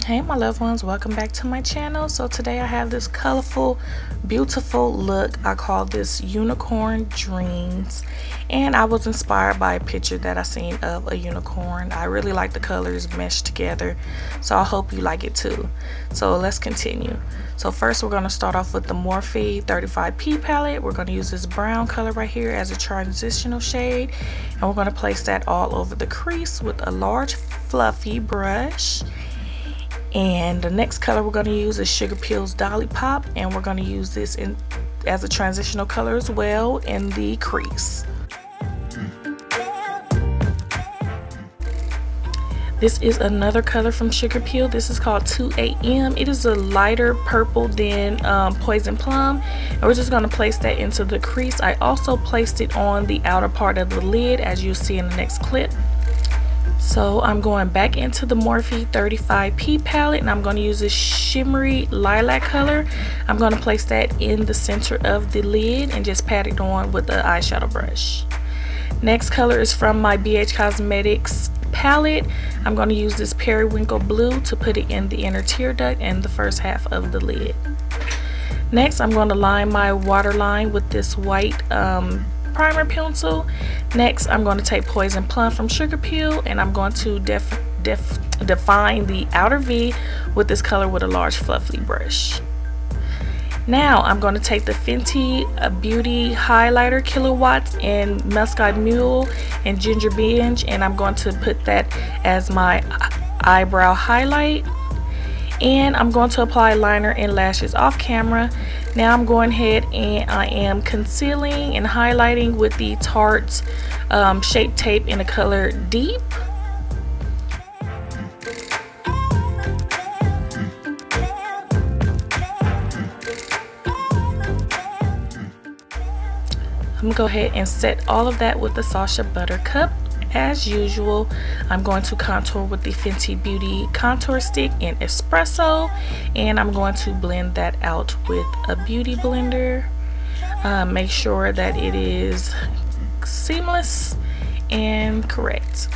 Hey my loved ones, welcome back to my channel. So today I have this colorful, beautiful look. I call this Unicorn Dreams, and I was inspired by a picture that I seen of a unicorn. I really like the colors meshed together, so I hope you like it too. So let's continue. So first we're going to start off with the Morphe 35P palette. We're going to use this brown color right here as a transitional shade, and we're going to place that all over the crease with a large fluffy brush. And the next color we're going to use is Sugar Peel's Dolly Pop, and we're going to use this as a transitional color as well in the crease. This is another color from Sugar Peel. This is called 2 AM. It is a lighter purple than Poison Plum, and we're just going to place that into the crease. I also placed it on the outer part of the lid, as you'll see in the next clip. So I'm going back into the Morphe 35P palette, and I'm going to use this shimmery lilac color. I'm going to place that in the center of the lid and just pat it on with the eyeshadow brush. Next color is from my BH Cosmetics palette. I'm going to use this Periwinkle Blue to put it in the inner tear duct and the first half of the lid. Next, I'm going to line my waterline with this white primer pencil. Next, I'm going to take Poison Plum from Sugar Peel, and I'm going to define the outer V with this color with a large fluffy brush. Now I'm going to take the Fenty Beauty highlighter Kilowatts in Muscat Mule and Ginger Binge, and I'm going to put that as my eyebrow highlight. And I'm going to apply liner and lashes off camera. Now I'm going ahead and I am concealing and highlighting with the Tarte Shape Tape in the color Deep. I'm going to go ahead and set all of that with the Sacha Buttercup. As usual, I'm going to contour with the Fenty Beauty contour stick in Espresso, and I'm going to blend that out with a beauty blender. Make sure that it is seamless and correct.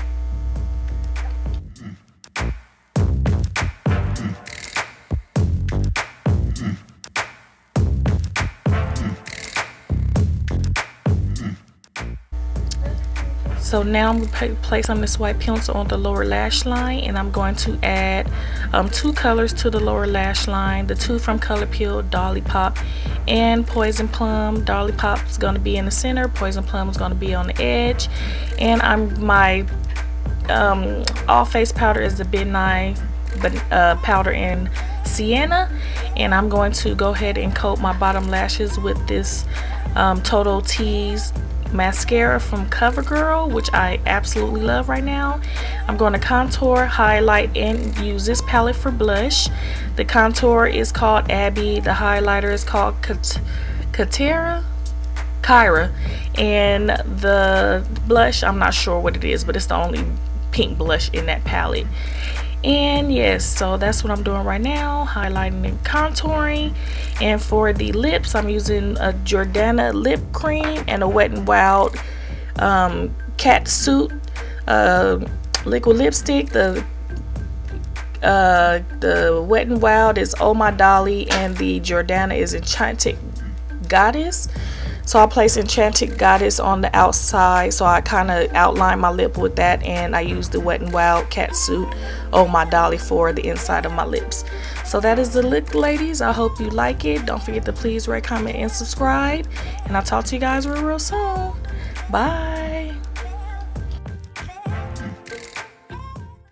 So now I'm going to place on this white pencil on the lower lash line, and I'm going to add two colors to the lower lash line. The two from Color Peel, Dolly Pop and Poison Plum. Dolly Pop is going to be in the center, Poison Plum is going to be on the edge. And my all face powder is the Midnight powder in Sienna, and I'm going to go ahead and coat my bottom lashes with this Total Tease mascara from CoverGirl, which I absolutely love right now. I'm going to contour, highlight, and use this palette for blush. The contour is called Abby, the highlighter is called Kyra, and the blush, I'm not sure what it is, but it's the only pink blush in that palette. And yes, so that's what I'm doing right now, highlighting and contouring. And for the lips, I'm using a Jordana lip cream and a Wet n Wild cat suit liquid lipstick. The Wet n Wild is Oh My Dolly, and the Jordana is Enchanted Goddess. So I place Enchanted Goddess on the outside, so I kind of outline my lip with that, and I use the Wet n Wild cat suit Oh My Dolly for the inside of my lips. So that is the look, ladies. I hope you like it. Don't forget to please rate, comment, and subscribe, and I'll talk to you guys real soon. Bye.